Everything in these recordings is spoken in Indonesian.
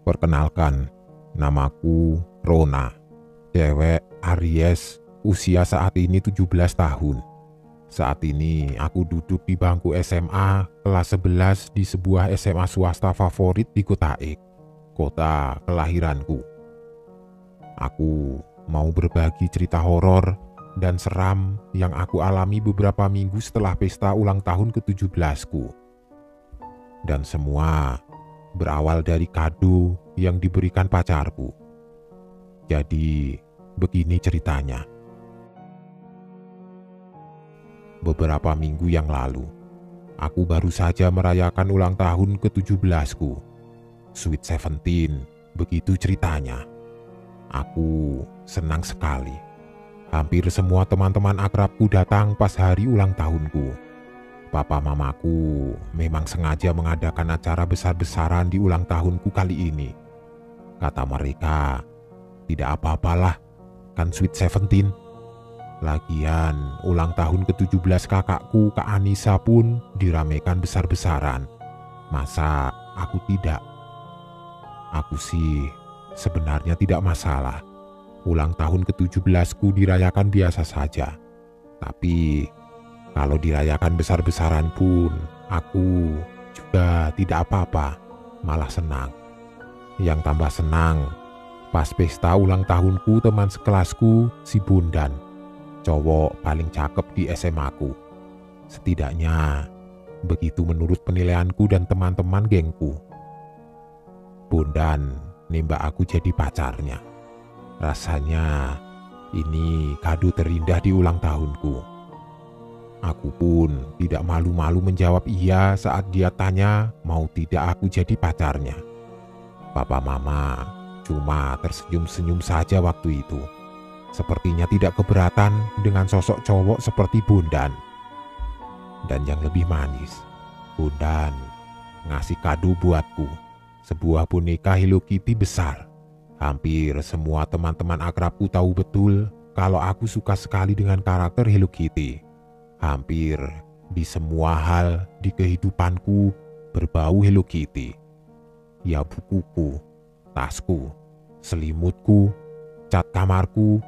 Perkenalkan, namaku Rona, cewek Aries, usia saat ini 17 tahun. Saat ini aku duduk di bangku SMA kelas 11 di sebuah SMA swasta favorit di Kota X, kota kelahiranku. Aku mau berbagi cerita horor dan seram yang aku alami beberapa minggu setelah pesta ulang tahun ke-17ku. Dan semua berawal dari kado yang diberikan pacarku. Jadi, begini ceritanya. Beberapa minggu yang lalu, aku baru saja merayakan ulang tahun ke-17ku. Sweet 17, begitu ceritanya. Aku senang sekali. Hampir semua teman-teman akrabku datang pas hari ulang tahunku. Papa mamaku memang sengaja mengadakan acara besar-besaran di ulang tahunku kali ini. Kata mereka, tidak apa-apalah, kan Sweet 17. Lagian ulang tahun ke-17 kakakku, Kak Anissa pun diramaikan besar-besaran. Masa aku tidak? Aku sih sebenarnya tidak masalah. Ulang tahun ke-17ku dirayakan biasa saja. Tapi kalau dirayakan besar-besaran pun, aku juga tidak apa-apa, malah senang. Yang tambah senang, pas pesta ulang tahunku teman sekelasku, si Bondan, cowok paling cakep di SMA-ku. Setidaknya, begitu menurut penilaianku dan teman-teman gengku. Bondan nembak aku jadi pacarnya. Rasanya, ini kado terindah di ulang tahunku. Aku pun tidak malu-malu menjawab iya saat dia tanya mau tidak aku jadi pacarnya. Papa mama cuma tersenyum-senyum saja waktu itu. Sepertinya tidak keberatan dengan sosok cowok seperti Bondan. Dan yang lebih manis, Bondan ngasih kado buatku, sebuah boneka Hello Kitty besar. Hampir semua teman-teman akrabku tahu betul kalau aku suka sekali dengan karakter Hello Kitty. Hampir di semua hal di kehidupanku berbau Hello Kitty. Ya bukuku, tasku, selimutku, cat kamarku,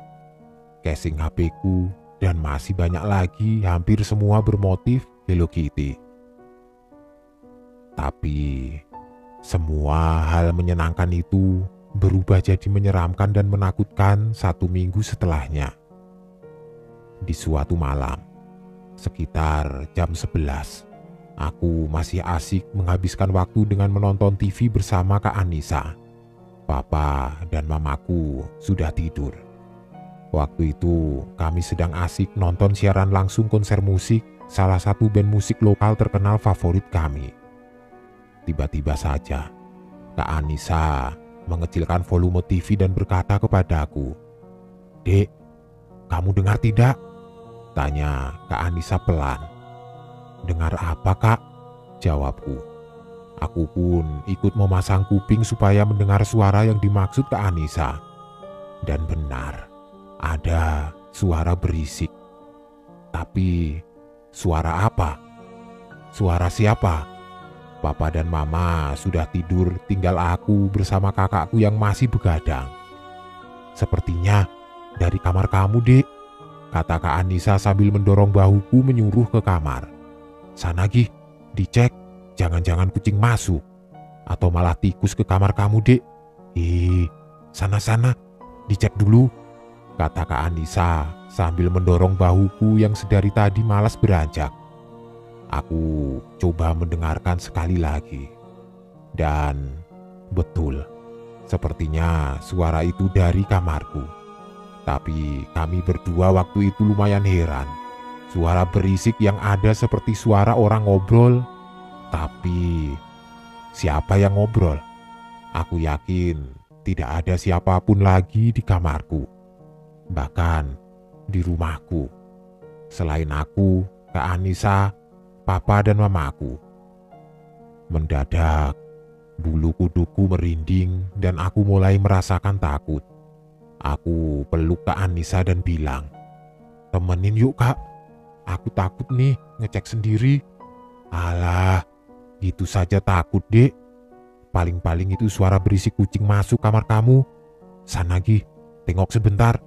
casing HP-ku, dan masih banyak lagi, hampir semua bermotif Hello Kitty. Tapi semua hal menyenangkan itu berubah jadi menyeramkan dan menakutkan 1 minggu setelahnya. Di suatu malam, sekitar jam 11, aku masih asik menghabiskan waktu dengan menonton TV bersama Kak Anissa. Papa dan mamaku sudah tidur. Waktu itu kami sedang asik nonton siaran langsung konser musik salah satu band musik lokal terkenal favorit kami. Tiba-tiba saja Kak Anissa mengecilkan volume TV dan berkata kepadaku, "Dek, kamu dengar tidak?" Tanya Kak Anissa pelan. "Dengar apa, Kak?" jawabku. Aku pun ikut memasang kuping supaya mendengar suara yang dimaksud Kak Anissa. Dan benar, ada suara berisik. Tapi suara apa? Suara siapa? Papa dan mama sudah tidur, tinggal aku bersama kakakku yang masih begadang. "Sepertinya dari kamar kamu, Dek," kata Kak Anissa sambil mendorong bahuku menyuruh ke kamar. "Sana Gi, dicek, jangan-jangan kucing masuk. Atau malah tikus ke kamar kamu, Dek. Sana-sana, dicek dulu," kata Kak Anissa sambil mendorong bahuku yang sedari tadi malas beranjak. Aku coba mendengarkan sekali lagi. Dan betul, sepertinya suara itu dari kamarku. Tapi kami berdua waktu itu lumayan heran. Suara berisik yang ada seperti suara orang ngobrol. Tapi siapa yang ngobrol? Aku yakin tidak ada siapapun lagi di kamarku. Bahkan di rumahku. Selain aku, Kak Anissa, Papa dan mamaku. Mendadak, bulu kuduku merinding dan aku mulai merasakan takut. Aku peluk Kak Anissa dan bilang, "Temenin yuk, Kak. Aku takut nih ngecek sendiri." "Alah, gitu saja takut, Dek. Paling-paling itu suara berisik kucing masuk kamar kamu. Sana Gi, tengok sebentar,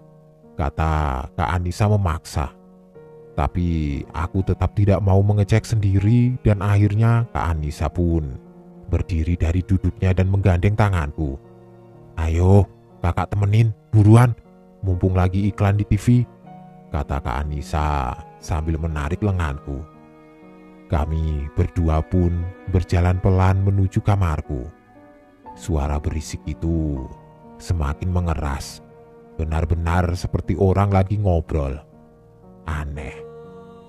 kata Kak Anissa memaksa. Tapi aku tetap tidak mau mengecek sendiri dan akhirnya Kak Anissa pun berdiri dari duduknya dan menggandeng tanganku. Ayo, kakak temenin, buruan, mumpung lagi iklan di TV, kata Kak Anissa sambil menarik lenganku. Kami berdua pun berjalan pelan menuju kamarku. Suara berisik itu semakin mengeras, benar-benar seperti orang lagi ngobrol. Aneh.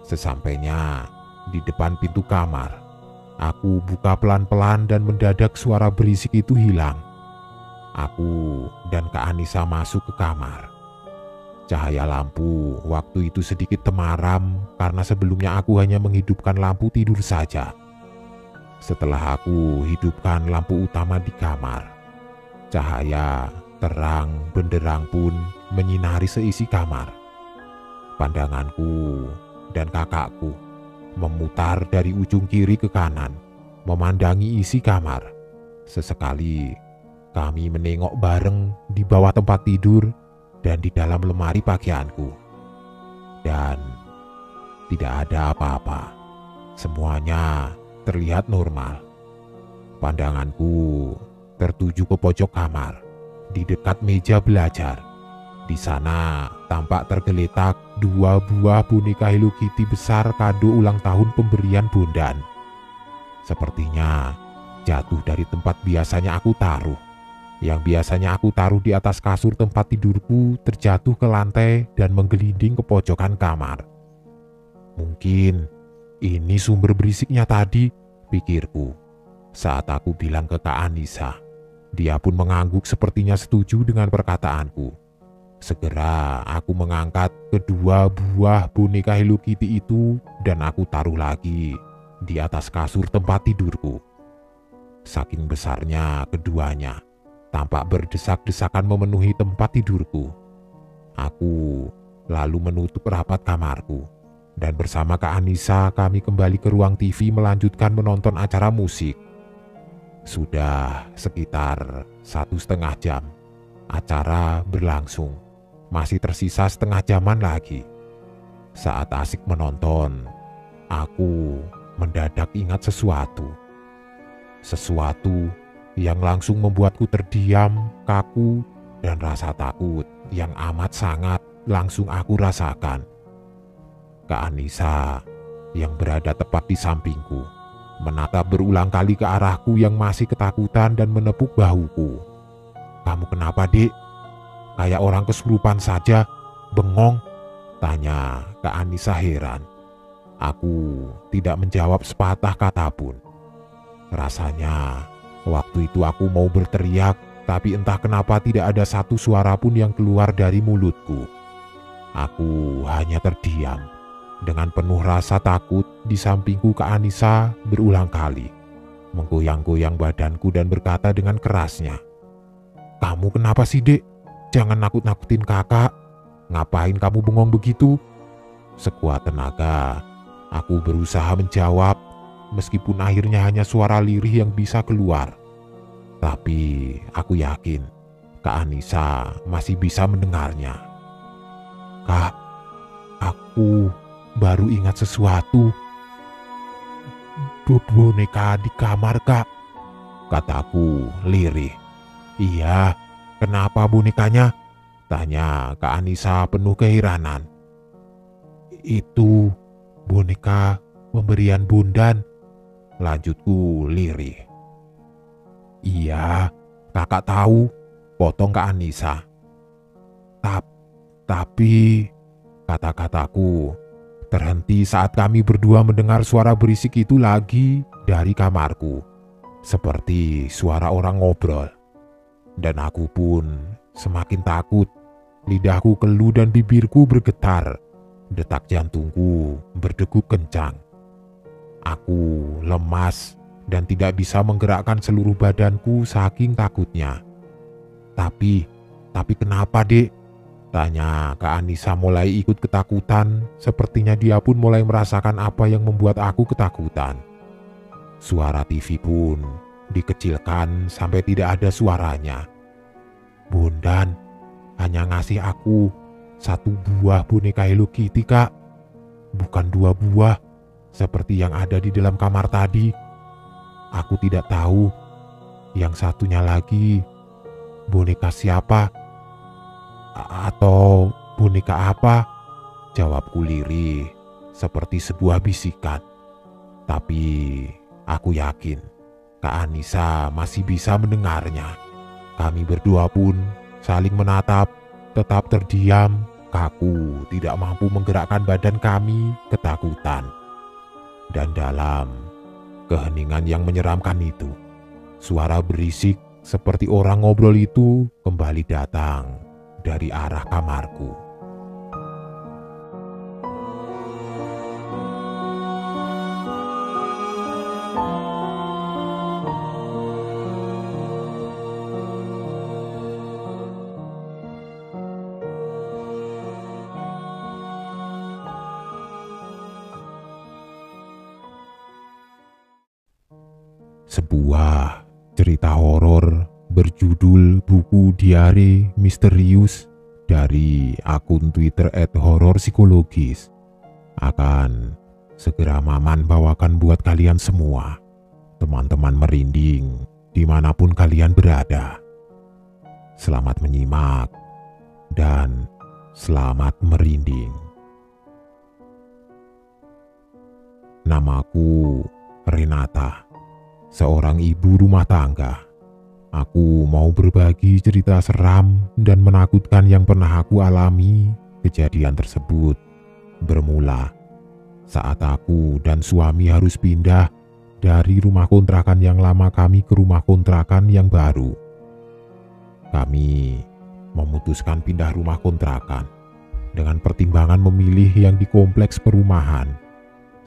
Sesampainya di depan pintu kamar, aku buka pelan-pelan dan mendadak suara berisik itu hilang. Aku dan Kak Anissa masuk ke kamar. Cahaya lampu waktu itu sedikit temaram karena sebelumnya aku hanya menghidupkan lampu tidur saja. Setelah aku hidupkan lampu utama di kamar, cahaya terang benderang pun menyinari seisi kamar. Pandanganku dan kakakku memutar dari ujung kiri ke kanan, memandangi isi kamar. Sesekali kami menengok bareng di bawah tempat tidur dan di dalam lemari pakaianku. Dan tidak ada apa-apa. Semuanya terlihat normal. Pandanganku tertuju ke pojok kamar, di dekat meja belajar. Di sana tampak tergeletak 2 buah boneka Hello Kitty besar kado ulang tahun pemberian Bondan. Sepertinya jatuh dari tempat biasanya aku taruh. Yang biasanya aku taruh di atas kasur tempat tidurku terjatuh ke lantai dan menggelinding ke pojokan kamar. Mungkin ini sumber berisiknya tadi, pikirku. Saat aku bilang ke Kak Anissa, dia pun mengangguk sepertinya setuju dengan perkataanku. Segera aku mengangkat kedua buah boneka Hello Kitty itu dan aku taruh lagi di atas kasur tempat tidurku. Saking besarnya keduanya, tampak berdesak-desakan memenuhi tempat tidurku. Aku lalu menutup rapat kamarku dan bersama Kak Anissa kami kembali ke ruang TV melanjutkan menonton acara musik. Sudah sekitar 1,5 jam acara berlangsung. Masih tersisa setengah jaman lagi. Saat asik menonton, aku mendadak ingat sesuatu. Sesuatu yang langsung membuatku terdiam, kaku, dan rasa takut yang amat sangat langsung aku rasakan. Kak Anissa yang berada tepat di sampingku menatap berulang kali ke arahku yang masih ketakutan dan menepuk bahuku. Kamu kenapa, Dek? Kayak orang kesurupan saja, bengong, tanya Kak Anissa heran. Aku tidak menjawab sepatah kata pun. Rasanya waktu itu aku mau berteriak, tapi entah kenapa tidak ada satu suara pun yang keluar dari mulutku. Aku hanya terdiam dengan penuh rasa takut. Di sampingku Kak Anissa berulang kali menggoyang-goyang badanku dan berkata dengan kerasnya, "Kamu kenapa sih, Dek? Jangan nakut-nakutin kakak. Ngapain kamu bengong begitu?" Sekuat tenaga, aku berusaha menjawab, meskipun akhirnya hanya suara lirih yang bisa keluar. Tapi aku yakin Kak Anissa masih bisa mendengarnya. "Kak, aku baru ingat sesuatu. Boneka di kamar, Kak," kataku lirih. "Iya, kenapa bonekanya?" tanya Kak Anissa penuh keheranan. "Itu boneka pemberian Bondan," lanjutku lirih. "Iya, kakak tahu," potong Kak Anissa. Tapi kata-kataku terhenti saat kami berdua mendengar suara berisik itu lagi dari kamarku, seperti suara orang ngobrol. Dan aku pun semakin takut. Lidahku keluh dan bibirku bergetar. Detak jantungku berdegup kencang. Aku lemas dan tidak bisa menggerakkan seluruh badanku saking takutnya. Tapi kenapa, Dek?" tanya Kak Anissa mulai ikut ketakutan. Sepertinya dia pun mulai merasakan apa yang membuat aku ketakutan. Suara TV pun dikecilkan sampai tidak ada suaranya. Bondan hanya ngasih aku 1 buah boneka Hello Kitty, Kak. Bukan 2 buah seperti yang ada di dalam kamar tadi. Aku tidak tahu yang satunya lagi boneka siapa atau boneka apa, jawabku lirih seperti sebuah bisikan. Tapi aku yakin Kak Anissa masih bisa mendengarnya. Kami berdua pun saling menatap, tetap terdiam, kaku, tidak mampu menggerakkan badan kami ketakutan. Dan dalam keheningan yang menyeramkan itu, suara berisik seperti orang ngobrol itu kembali datang dari arah kamarku. Sebuah cerita horor berjudul Buku Diari Misterius dari akun Twitter @hororpsikologis akan segera Maman bawakan buat kalian semua, teman-teman merinding dimanapun kalian berada. Selamat menyimak dan selamat merinding. Namaku Renata, seorang ibu rumah tangga. Aku mau berbagi cerita seram dan menakutkan yang pernah aku alami. Kejadian tersebut bermula saat aku dan suami harus pindah dari rumah kontrakan yang lama kami ke rumah kontrakan yang baru. Kami memutuskan pindah rumah kontrakan dengan pertimbangan memilih yang di kompleks perumahan.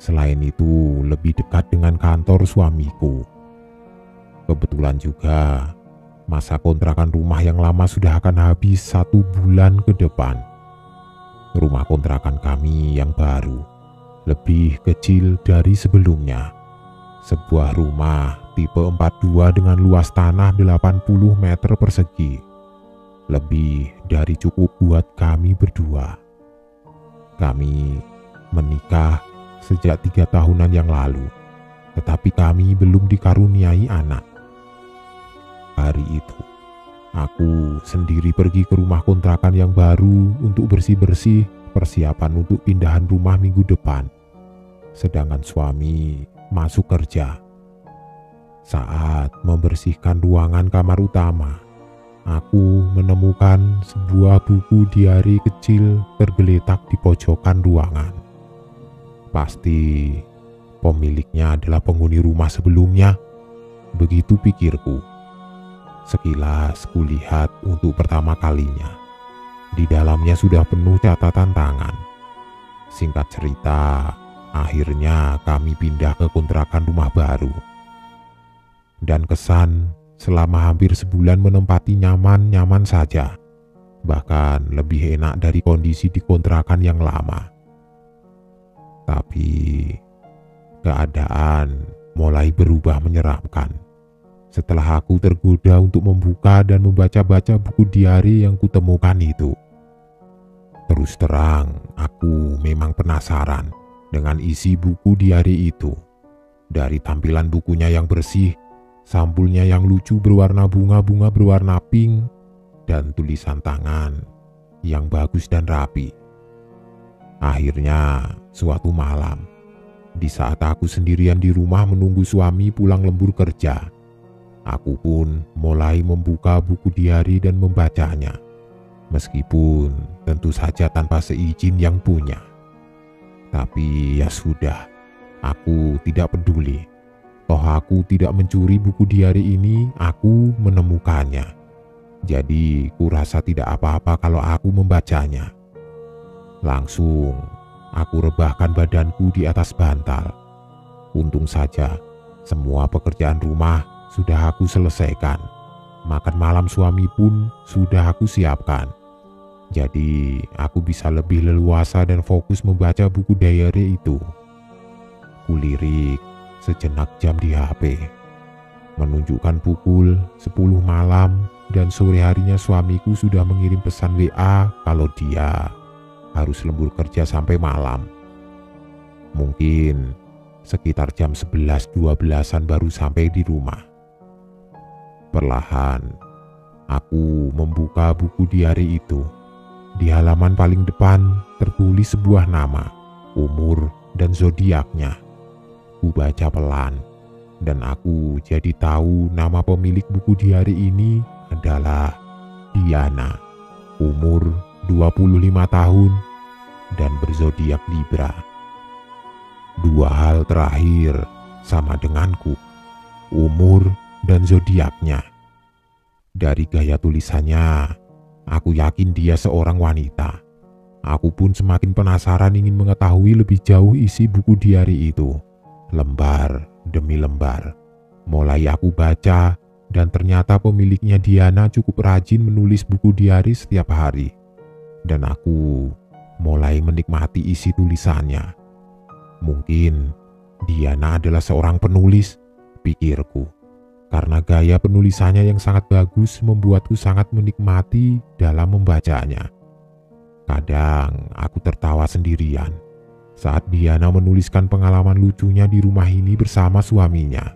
Selain itu, lebih dekat dengan kantor suamiku. Kebetulan juga masa kontrakan rumah yang lama sudah akan habis 1 bulan ke depan. Rumah kontrakan kami yang baru lebih kecil dari sebelumnya. Sebuah rumah tipe 42 dengan luas tanah 80 meter persegi. Lebih dari cukup buat kami berdua. Kami menikah sejak 3 tahunan yang lalu, tetapi kami belum dikaruniai anak. Hari itu, aku sendiri pergi ke rumah kontrakan yang baru untuk bersih-bersih persiapan untuk pindahan rumah minggu depan. Sedangkan suami masuk kerja. Saat membersihkan ruangan kamar utama, aku menemukan sebuah buku diari kecil tergeletak di pojokan ruangan. Pasti pemiliknya adalah penghuni rumah sebelumnya, begitu pikirku. Sekilas kulihat untuk pertama kalinya. Di dalamnya sudah penuh catatan tangan. Singkat cerita, akhirnya kami pindah ke kontrakan rumah baru. Dan kesan selama hampir sebulan menempati nyaman-nyaman saja. Bahkan lebih enak dari kondisi di kontrakan yang lama. Tapi keadaan mulai berubah menyeramkan setelah aku tergoda untuk membuka dan membaca-baca buku diari yang kutemukan itu. Terus terang, aku memang penasaran dengan isi buku diari itu. Dari tampilan bukunya yang bersih, sampulnya yang lucu berwarna bunga-bunga berwarna pink, dan tulisan tangan yang bagus dan rapi. Akhirnya, suatu malam, di saat aku sendirian di rumah menunggu suami pulang lembur kerja, aku pun mulai membuka buku diari dan membacanya, meskipun tentu saja tanpa seizin yang punya. Tapi ya sudah, aku tidak peduli. Toh aku tidak mencuri buku diari ini, aku menemukannya. Jadi kurasa tidak apa-apa kalau aku membacanya. Langsung aku rebahkan badanku di atas bantal. Untung saja semua pekerjaan rumah sudah aku selesaikan. Makan malam suami pun sudah aku siapkan. Jadi aku bisa lebih leluasa dan fokus membaca buku diary itu. Kulirik sejenak jam di HP. Menunjukkan pukul 10 malam dan sore harinya suamiku sudah mengirim pesan WA kalau dia harus lembur kerja sampai malam. Mungkin sekitar jam 11-12an baru sampai di rumah. Perlahan, aku membuka buku diari itu. Di halaman paling depan tertulis sebuah nama, umur, dan zodiaknya. Ku baca pelan, dan aku jadi tahu nama pemilik buku diari ini adalah Diana, umur 25 tahun, dan berzodiak Libra. Dua hal terakhir sama denganku, umur dan zodiaknya. Dari gaya tulisannya, aku yakin dia seorang wanita. Aku pun semakin penasaran ingin mengetahui lebih jauh isi buku diari itu, lembar demi lembar. Mulai aku baca, dan ternyata pemiliknya Diana cukup rajin menulis buku diari setiap hari. Dan aku mulai menikmati isi tulisannya. Mungkin Diana adalah seorang penulis, pikirku. Karena gaya penulisannya yang sangat bagus membuatku sangat menikmati dalam membacanya. Kadang aku tertawa sendirian saat Diana menuliskan pengalaman lucunya di rumah ini bersama suaminya.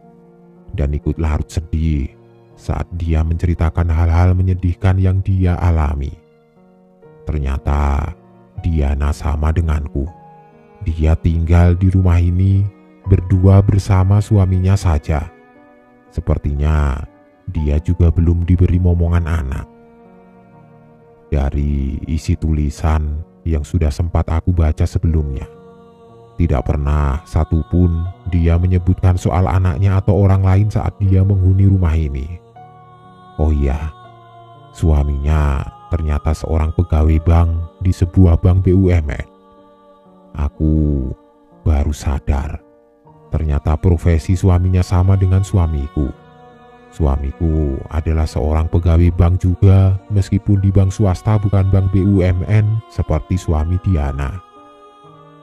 Dan ikut larut sedih saat dia menceritakan hal-hal menyedihkan yang dia alami. Ternyata Diana sama denganku. Dia tinggal di rumah ini berdua bersama suaminya saja. Sepertinya dia juga belum diberi momongan anak. Dari isi tulisan yang sudah sempat aku baca sebelumnya, tidak pernah satupun dia menyebutkan soal anaknya atau orang lain saat dia menghuni rumah ini. Oh iya, suaminya ternyata seorang pegawai bank di sebuah bank BUMN. Aku baru sadar, ternyata profesi suaminya sama dengan suamiku. Suamiku adalah seorang pegawai bank juga, meskipun di bank swasta bukan bank BUMN seperti suami Diana.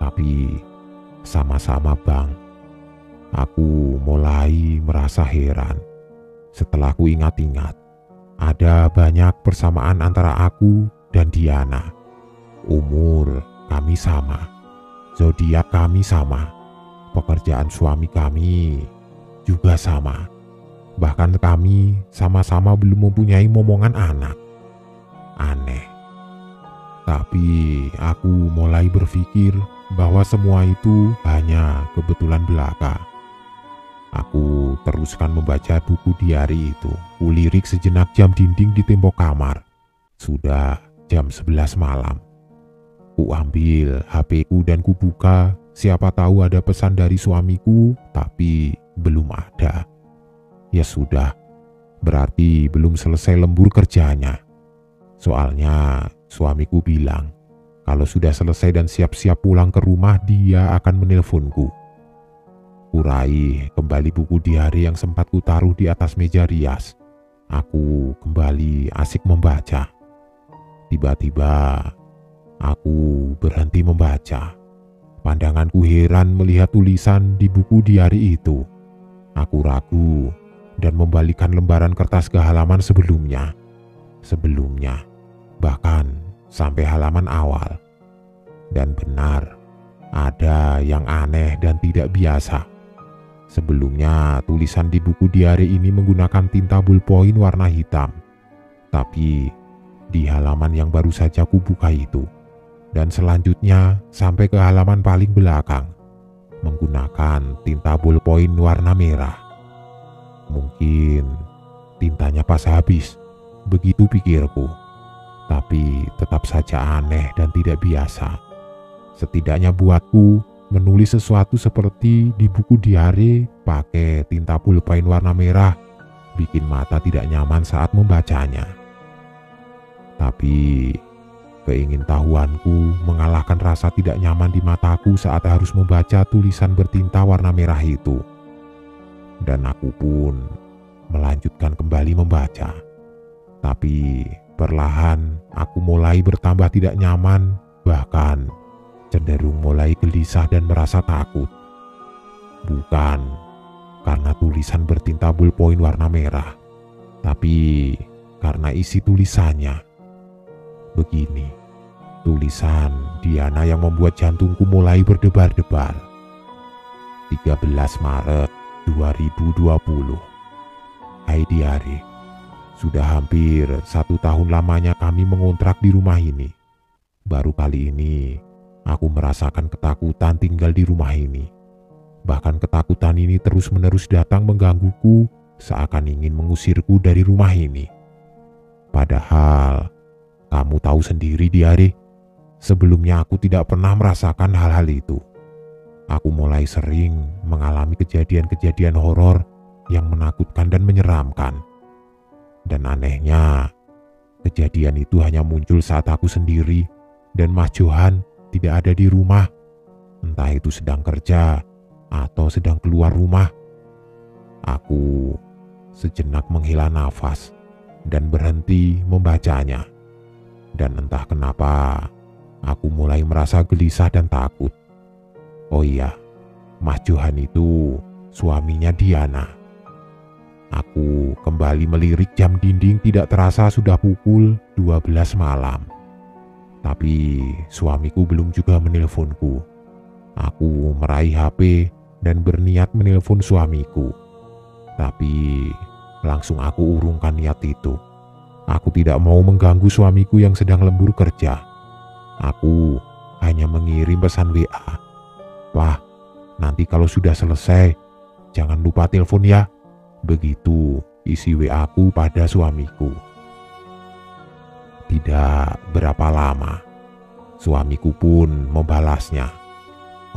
Tapi sama-sama bank. Aku mulai merasa heran. Setelah ku ingat-ingat, ada banyak persamaan antara aku dan Diana. Umur kami sama, zodiak kami sama, pekerjaan suami kami juga sama. Bahkan kami sama-sama belum mempunyai momongan anak. Aneh. Tapi aku mulai berpikir bahwa semua itu hanya kebetulan belaka. Aku teruskan membaca buku diari itu. Kulirik sejenak jam dinding di tembok kamar. Sudah jam 11 malam. Ku ambil HP-ku dan ku buka. Siapa tahu ada pesan dari suamiku, tapi belum ada. Ya sudah, berarti belum selesai lembur kerjanya. Soalnya suamiku bilang, kalau sudah selesai dan siap-siap pulang ke rumah, dia akan menelponku. Kurai kembali buku diari yang sempat kutaruh di atas meja rias. Aku kembali asik membaca. Tiba-tiba aku berhenti membaca. Pandanganku heran melihat tulisan di buku diari itu. Aku ragu dan membalikan lembaran kertas ke halaman sebelumnya, bahkan sampai halaman awal. Dan benar, ada yang aneh dan tidak biasa. Sebelumnya, tulisan di buku diari ini menggunakan tinta ballpoint warna hitam. Tapi di halaman yang baru saja kubuka itu, dan selanjutnya sampai ke halaman paling belakang, menggunakan tinta ballpoint warna merah. Mungkin tintanya pas habis, begitu pikirku. Tapi tetap saja aneh dan tidak biasa. Setidaknya buatku, menulis sesuatu seperti di buku diari pakai tinta pulpen warna merah bikin mata tidak nyaman saat membacanya. Tapi keingintahuanku mengalahkan rasa tidak nyaman di mataku saat harus membaca tulisan bertinta warna merah itu. Dan aku pun melanjutkan kembali membaca. Tapi perlahan aku mulai bertambah tidak nyaman, bahkan cenderung mulai gelisah dan merasa takut. Bukan karena tulisan bertinta ballpoint warna merah, tapi karena isi tulisannya. Begini, tulisan Diana yang membuat jantungku mulai berdebar-debar. 13 Maret 2020. Hai diari, sudah hampir 1 tahun lamanya kami mengontrak di rumah ini. Baru kali ini aku merasakan ketakutan tinggal di rumah ini. Bahkan ketakutan ini terus-menerus datang menggangguku, seakan ingin mengusirku dari rumah ini. Padahal kamu tahu sendiri diari, sebelumnya aku tidak pernah merasakan hal-hal itu. Aku mulai sering mengalami kejadian-kejadian horor yang menakutkan dan menyeramkan. Dan anehnya, kejadian itu hanya muncul saat aku sendiri dan Mas Johan tidak ada di rumah. Entah itu sedang kerja atau sedang keluar rumah. Aku sejenak menghela nafas dan berhenti membacanya. Dan entah kenapa, aku mulai merasa gelisah dan takut. Oh iya, Mas Johan itu suaminya Diana. Aku kembali melirik jam dinding, tidak terasa sudah pukul 12 malam. Tapi suamiku belum juga menelponku. Aku meraih HP dan berniat menelpon suamiku. Tapi langsung aku urungkan niat itu. Aku tidak mau mengganggu suamiku yang sedang lembur kerja. Aku hanya mengirim pesan WA. Wah, nanti kalau sudah selesai, jangan lupa telepon ya. Begitu isi WA-ku pada suamiku. Tidak berapa lama, suamiku pun membalasnya.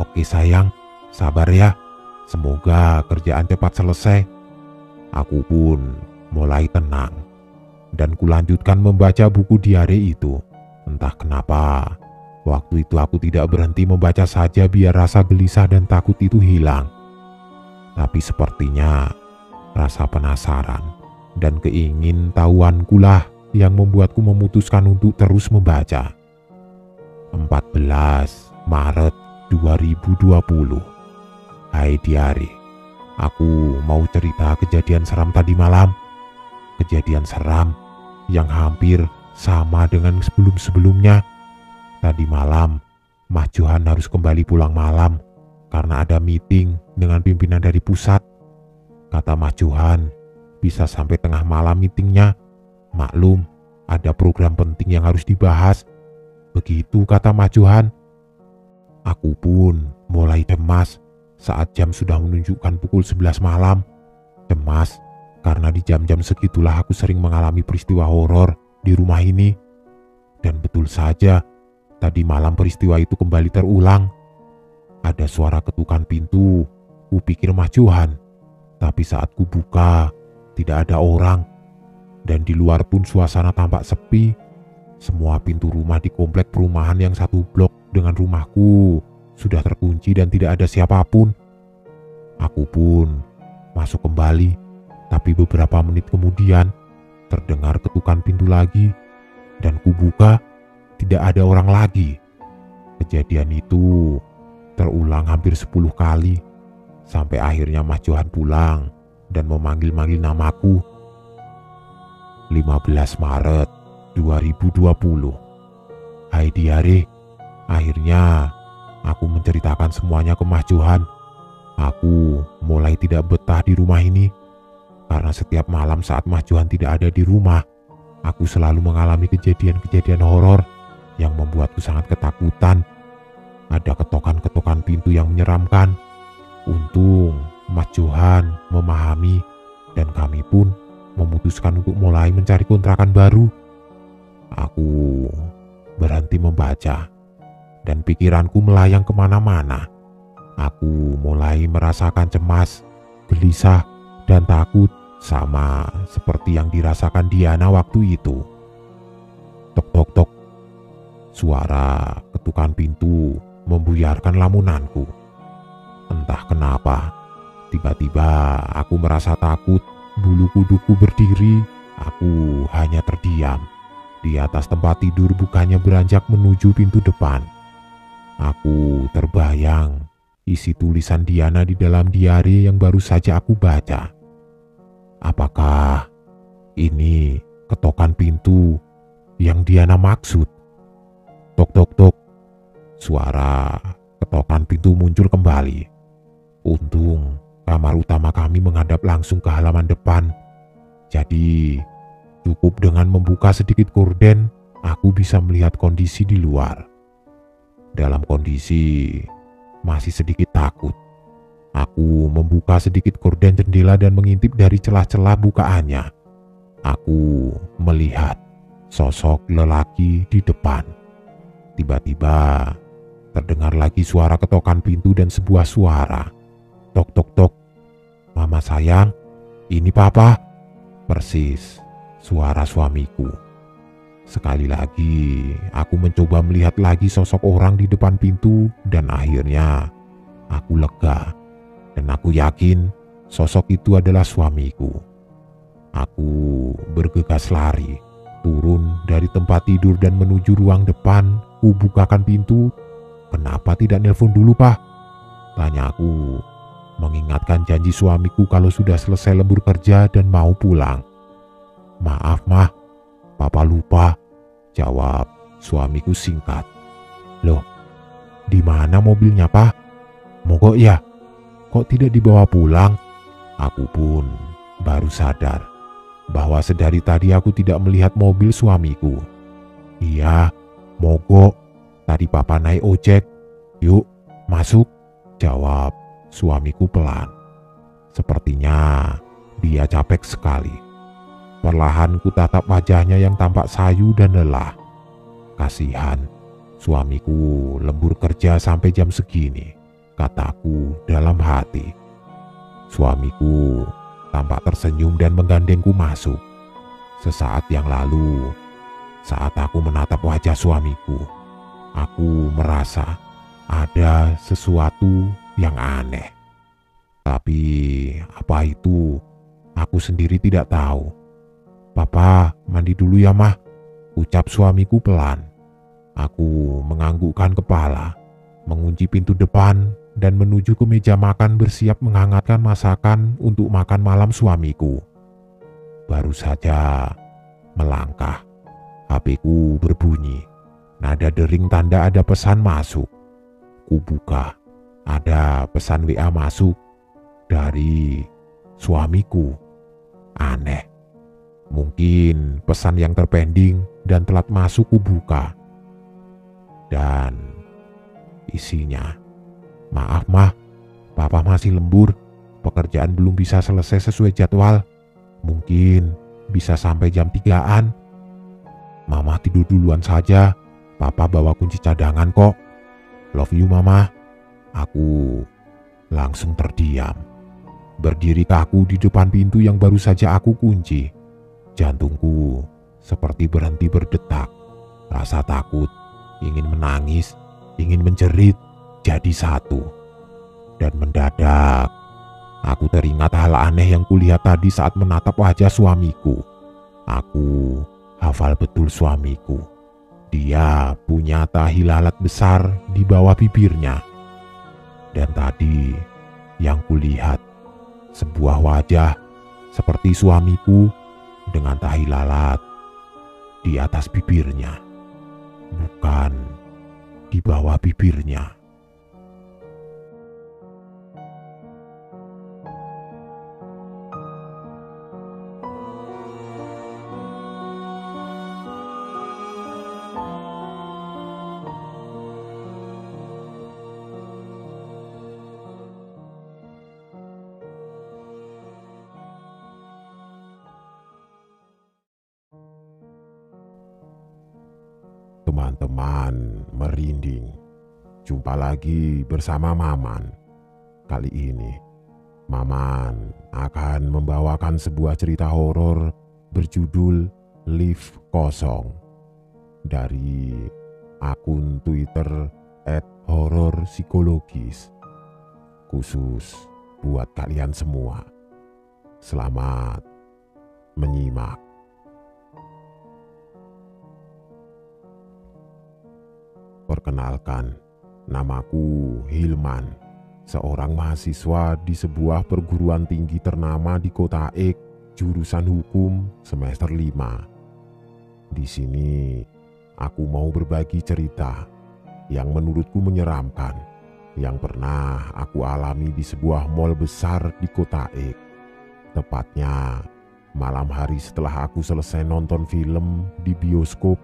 Oke sayang, sabar ya. Semoga kerjaan cepat selesai. Aku pun mulai tenang dan kulanjutkan membaca buku diari itu. Entah kenapa, waktu itu aku tidak berhenti membaca saja biar rasa gelisah dan takut itu hilang. Tapi sepertinya rasa penasaran dan keingintahuanku lah yang membuatku memutuskan untuk terus membaca. 14 Maret 2020. Hai diari, aku mau cerita kejadian seram tadi malam. Kejadian seram yang hampir sama dengan sebelum-sebelumnya. Tadi malam, Mas Johan harus kembali pulang malam karena ada meeting dengan pimpinan dari pusat. Kata Mas Johan, bisa sampai tengah malam meetingnya. Maklum, ada program penting yang harus dibahas. Begitu kata Mas Johan. Aku pun mulai cemas saat jam sudah menunjukkan pukul 11 malam. Cemas karena di jam-jam segitulah aku sering mengalami peristiwa horor di rumah ini. Dan betul saja, tadi malam peristiwa itu kembali terulang. Ada suara ketukan pintu, kupikir Mas Johan. Tapi saat ku buka, tidak ada orang. Dan di luar pun suasana tampak sepi. Semua pintu rumah di komplek perumahan yang satu blok dengan rumahku sudah terkunci dan tidak ada siapapun. Aku pun masuk kembali. Tapi beberapa menit kemudian, terdengar ketukan pintu lagi. Dan ku buka, tidak ada orang lagi. Kejadian itu terulang hampir 10 kali. Sampai akhirnya Mas Johan pulang dan memanggil-manggil namaku. 15 Maret 2020. Hai diari, akhirnya aku menceritakan semuanya ke Mas Johan. Aku mulai tidak betah di rumah ini. Karena setiap malam saat Mas Johan tidak ada di rumah, aku selalu mengalami kejadian-kejadian horor yang membuatku sangat ketakutan. Ada ketokan-ketokan pintu yang menyeramkan. Untung Mas Johan memahami dan kami pun memutuskan untuk mulai mencari kontrakan baru. Aku berhenti membaca dan pikiranku melayang kemana-mana. Aku mulai merasakan cemas, gelisah, dan takut sama seperti yang dirasakan Diana waktu itu. Tok tok tok. Suara ketukan pintu membuyarkan lamunanku. Entah kenapa, tiba-tiba aku merasa takut, bulu kuduku berdiri, aku hanya terdiam. Di atas tempat tidur bukannya beranjak menuju pintu depan. Aku terbayang isi tulisan Diana di dalam diari yang baru saja aku baca. Apakah ini ketokan pintu yang Diana maksud? Tok tok tok. Suara ketokan pintu muncul kembali. Untung kamar utama kami menghadap langsung ke halaman depan. Jadi cukup dengan membuka sedikit gorden, aku bisa melihat kondisi di luar. Dalam kondisi masih sedikit takut, aku membuka sedikit gorden jendela dan mengintip dari celah-celah bukaannya. Aku melihat sosok lelaki di depan. Tiba-tiba terdengar lagi suara ketokan pintu dan sebuah suara. Tok tok tok. Mama sayang, ini papa. Persis suara suamiku. Sekali lagi aku mencoba melihat lagi sosok orang di depan pintu dan akhirnya aku lega dan aku yakin sosok itu adalah suamiku. Aku bergegas lari, turun dari tempat tidur dan menuju ruang depan. Ku bukakan pintu. Kenapa tidak nelpon dulu, Pak? Tanya aku, mengingatkan janji suamiku kalau sudah selesai lembur kerja dan mau pulang. Maaf, Mah, Papa lupa, jawab suamiku singkat. Loh, di mana mobilnya, Pak? Mogok ya? Kok tidak dibawa pulang? Aku pun baru sadar bahwa sedari tadi aku tidak melihat mobil suamiku. Iya, mogok. Tadi Papa naik ojek. Yuk, masuk, jawab suamiku pelan. Sepertinya dia capek sekali. Perlahan ku tatap wajahnya yang tampak sayu dan lelah. Kasihan, suamiku lembur kerja sampai jam segini, kataku dalam hati. Suamiku tampak tersenyum dan menggandengku masuk. Sesaat yang lalu, saat aku menatap wajah suamiku, aku merasa ada sesuatu yang aneh. Tapi apa itu, aku sendiri tidak tahu. Papa, mandi dulu ya, Mah, ucap suamiku pelan. Aku menganggukkan kepala, mengunci pintu depan, dan menuju ke meja makan bersiap menghangatkan masakan untuk makan malam suamiku. Baru saja melangkah, HP-ku berbunyi. Nada dering tanda ada pesan masuk. Ku buka, ada pesan WA masuk dari suamiku. Aneh. Mungkin pesan yang terpending dan telat masuk. Ku buka. Dan isinya, maaf Mah, Papa masih lembur. Pekerjaan belum bisa selesai sesuai jadwal. Mungkin bisa sampai jam 3-an. Mama tidur duluan saja. Papa bawa kunci cadangan kok. Love you Mama. Aku langsung terdiam. Berdiri kaku di depan pintu yang baru saja aku kunci. Jantungku seperti berhenti berdetak. Rasa takut, ingin menangis, ingin menjerit, jadi satu. Dan mendadak, aku teringat hal aneh yang kulihat tadi saat menatap wajah suamiku. Aku hafal betul suamiku. Dia punya tahi lalat besar di bawah bibirnya. Dan tadi yang kulihat, sebuah wajah seperti suamiku dengan tahi lalat di atas bibirnya, bukan di bawah bibirnya. Teman-teman merinding. Jumpa lagi bersama Maman. Kali ini Maman akan membawakan sebuah cerita horor berjudul Lift Kosong dari akun Twitter @hororpsikologis. Khusus buat kalian semua. Selamat menyimak. Perkenalkan, namaku Hilman. seorang mahasiswa di sebuah perguruan tinggi ternama di kota X, jurusan hukum semester 5. Di sini aku mau berbagi cerita yang menurutku menyeramkan yang pernah aku alami di sebuah mall besar di kota X. Tepatnya malam hari setelah aku selesai nonton film di bioskop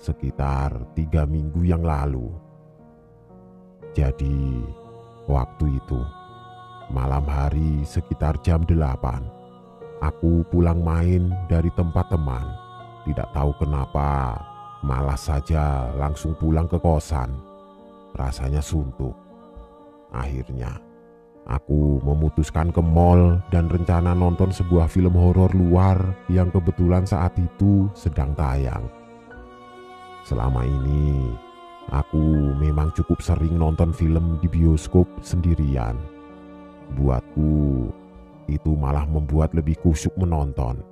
sekitar 3 minggu yang lalu. Jadi waktu itu malam hari sekitar jam 8, aku pulang main dari tempat teman. Tidak tahu kenapa malas saja langsung pulang ke kosan. Rasanya suntuk. Akhirnya aku memutuskan ke mall dan rencana nonton sebuah film horor luar yang kebetulan saat itu sedang tayang. Selama ini aku memang cukup sering nonton film di bioskop sendirian. Buatku itu malah membuat lebih kusyuk menonton.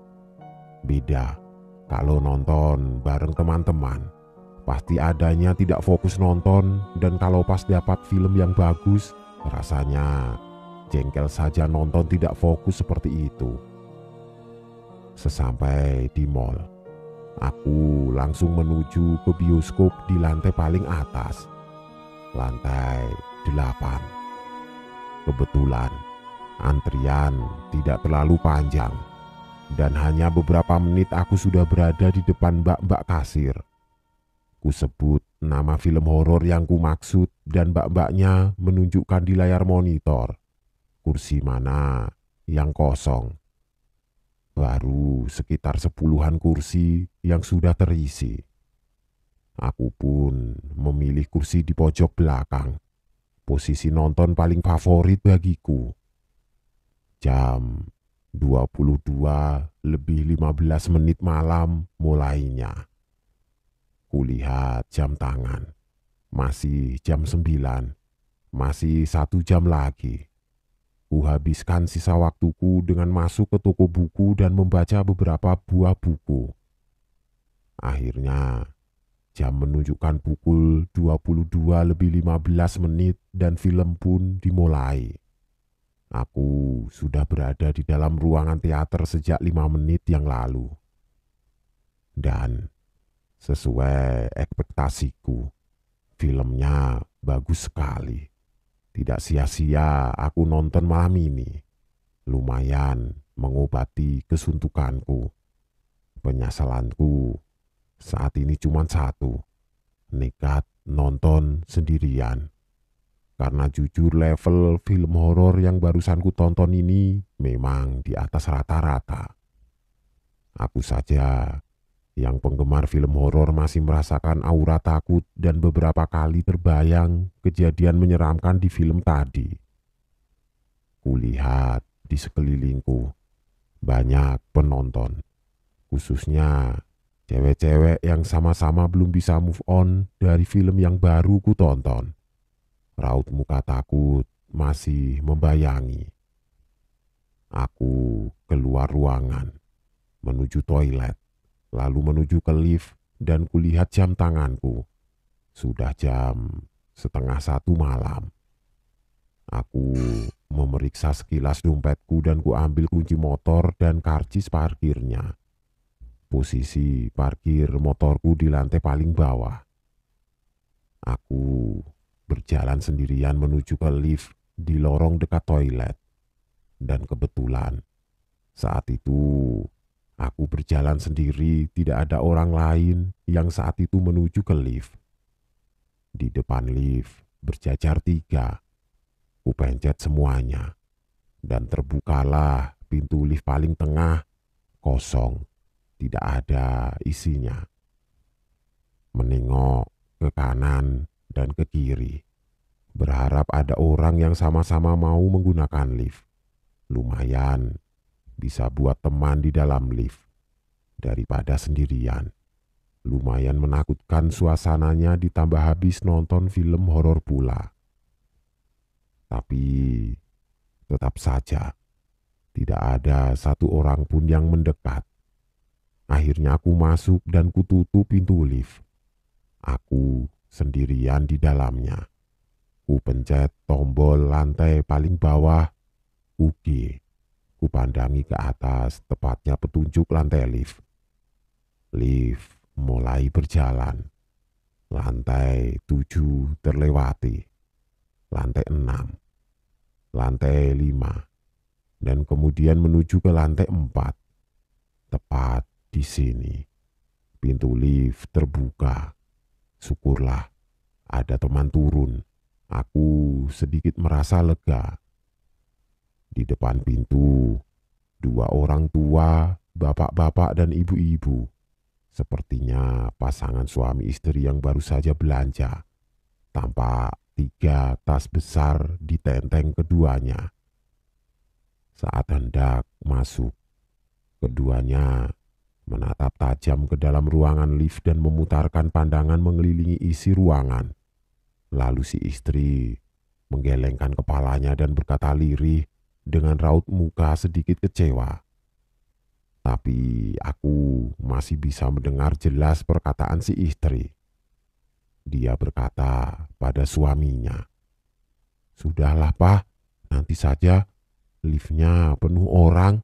Beda kalau nonton bareng teman-teman. Pasti adanya tidak fokus nonton, dan kalau pas dapat film yang bagus, rasanya jengkel saja nonton tidak fokus seperti itu. Sesampai di mall, aku langsung menuju ke bioskop di lantai paling atas, lantai 8. Kebetulan antrian tidak terlalu panjang, dan hanya beberapa menit aku sudah berada di depan mbak-mbak kasir. Ku sebut nama film horor yang ku maksud dan mbak-mbaknya menunjukkan di layar monitor kursi mana yang kosong. Baru sekitar 10-an kursi yang sudah terisi. Aku pun memilih kursi di pojok belakang, posisi nonton paling favorit bagiku. Jam 22:15 malam mulainya. Kulihat jam tangan, masih jam 9, masih 1 jam lagi. Kuhabiskan sisa waktuku dengan masuk ke toko buku dan membaca beberapa buah buku. Akhirnya jam menunjukkan pukul 22:15 dan film pun dimulai. Aku sudah berada di dalam ruangan teater sejak 5 menit yang lalu. Dan sesuai ekspektasiku, filmnya bagus sekali. Tidak sia-sia aku nonton malam ini. Lumayan mengobati kesuntukanku. Penyesalanku saat ini cuma satu, nekat nonton sendirian. Karena jujur level film horor yang barusan ku tonton ini memang di atas rata-rata. Aku saja yang penggemar film horor masih merasakan aura takut dan beberapa kali terbayang kejadian menyeramkan di film tadi. Kulihat di sekelilingku banyak penonton, khususnya cewek-cewek yang sama-sama belum bisa move on dari film yang baru ku tonton. Raut muka takut masih membayangi. Aku keluar ruangan, menuju toilet, lalu menuju ke lift dan kulihat jam tanganku. Sudah jam 12:30 malam. Aku memeriksa sekilas dompetku dan kuambil kunci motor dan karcis parkirnya. Posisi parkir motorku di lantai paling bawah. Aku berjalan sendirian menuju ke lift di lorong dekat toilet. Dan kebetulan saat itu aku berjalan sendiri, tidak ada orang lain yang saat itu menuju ke lift. Di depan lift berjajar 3. Kupencet semuanya. Dan terbukalah pintu lift paling tengah, kosong. Tidak ada isinya. Menengok ke kanan dan ke kiri, berharap ada orang yang sama-sama mau menggunakan lift. Lumayan bisa buat teman di dalam lift daripada sendirian. Lumayan menakutkan suasananya, ditambah habis nonton film horor pula. Tapi tetap saja tidak ada satu orang pun yang mendekat. Akhirnya aku masuk dan kututup pintu lift. Aku sendirian di dalamnya. Ku pencet tombol lantai paling bawah UG. Ku pandangi ke atas, tepatnya petunjuk lantai lift. Lift mulai berjalan. Lantai 7 terlewati. Lantai 6. Lantai 5. Dan kemudian menuju ke lantai 4. Tepat di sini. Pintu lift terbuka. Syukurlah ada teman turun. Aku sedikit merasa lega. Di depan pintu, 2 orang tua, bapak-bapak dan ibu-ibu. Sepertinya pasangan suami istri yang baru saja belanja. Tampak 3 tas besar di tenteng keduanya. Saat hendak masuk, keduanya menatap tajam ke dalam ruangan lift dan memutarkan pandangan mengelilingi isi ruangan. Lalu si istri menggelengkan kepalanya dan berkata lirih dengan raut muka sedikit kecewa. Tapi aku masih bisa mendengar jelas perkataan si istri. Dia berkata pada suaminya, "Sudahlah Pak, nanti saja, liftnya penuh orang,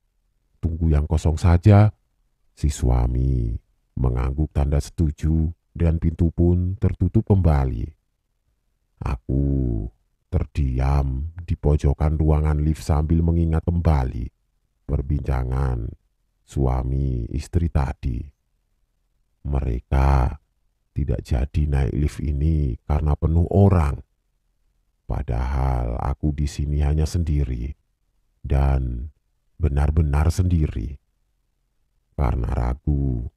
tunggu yang kosong saja." Si suami mengangguk tanda setuju dan pintu pun tertutup kembali. Aku terdiam di pojokan ruangan lift sambil mengingat kembali perbincangan suami istri tadi. Mereka tidak jadi naik lift ini karena penuh orang. Padahal aku di sini hanya sendiri dan benar-benar sendiri. Karena ragu,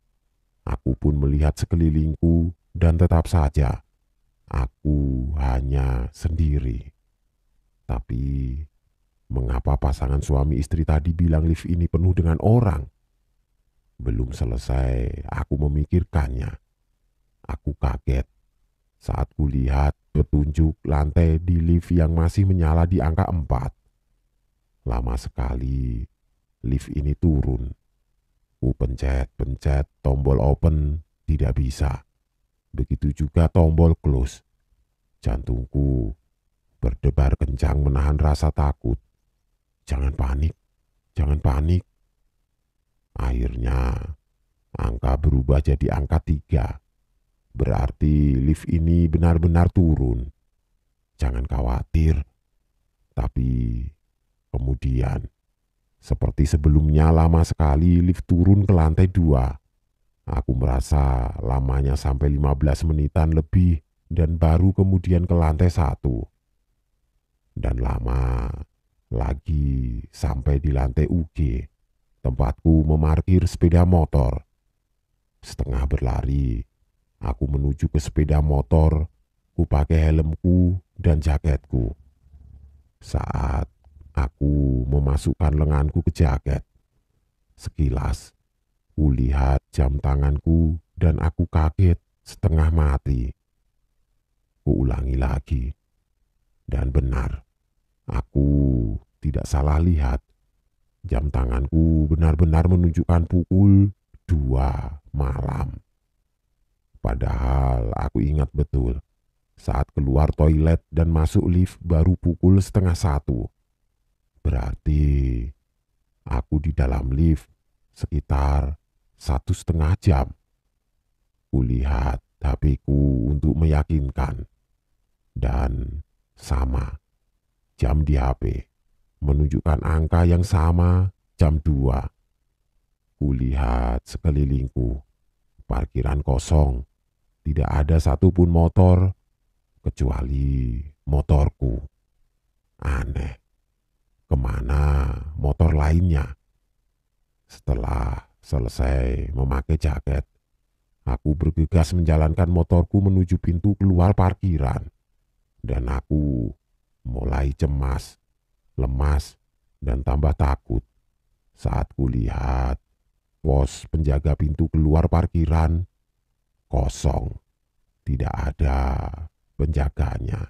aku pun melihat sekelilingku dan tetap saja aku hanya sendiri. Tapi mengapa pasangan suami istri tadi bilang lift ini penuh dengan orang? Belum selesai aku memikirkannya. Aku kaget saat kulihat petunjuk lantai di lift yang masih menyala di angka 4. Lama sekali lift ini turun. Ku pencet tombol open, tidak bisa. Begitu juga tombol close. Jantungku berdebar kencang menahan rasa takut. Jangan panik, jangan panik. Akhirnya angka berubah jadi angka 3. Berarti lift ini benar-benar turun. Jangan khawatir. Tapi kemudian, seperti sebelumnya lama sekali lift turun ke lantai 2. Aku merasa lamanya sampai 15 menitan lebih dan baru kemudian ke lantai 1. Dan lama lagi sampai di lantai UG, tempatku memarkir sepeda motor. Setengah berlari, aku menuju ke sepeda motor, ku pakai helmku dan jaketku. Saat aku memasukkan lenganku ke jaket, sekilas kulihat jam tanganku dan aku kaget setengah mati. Kuulangi lagi, dan benar, aku tidak salah lihat. Jam tanganku benar-benar menunjukkan pukul 2 malam. Padahal aku ingat betul, saat keluar toilet dan masuk lift baru pukul setengah 1. Berarti aku di dalam lift sekitar 1,5 jam. Kulihat HP-ku untuk meyakinkan. Dan sama, jam di HP menunjukkan angka yang sama, jam 2. Kulihat sekelilingku, parkiran kosong, tidak ada satupun motor kecuali motorku. Aneh, kemana motor lainnya? Setelah selesai memakai jaket, aku bergegas menjalankan motorku menuju pintu keluar parkiran. Dan aku mulai cemas, lemas, dan tambah takut saat kulihat pos penjaga pintu keluar parkiran kosong. Tidak ada penjaganya.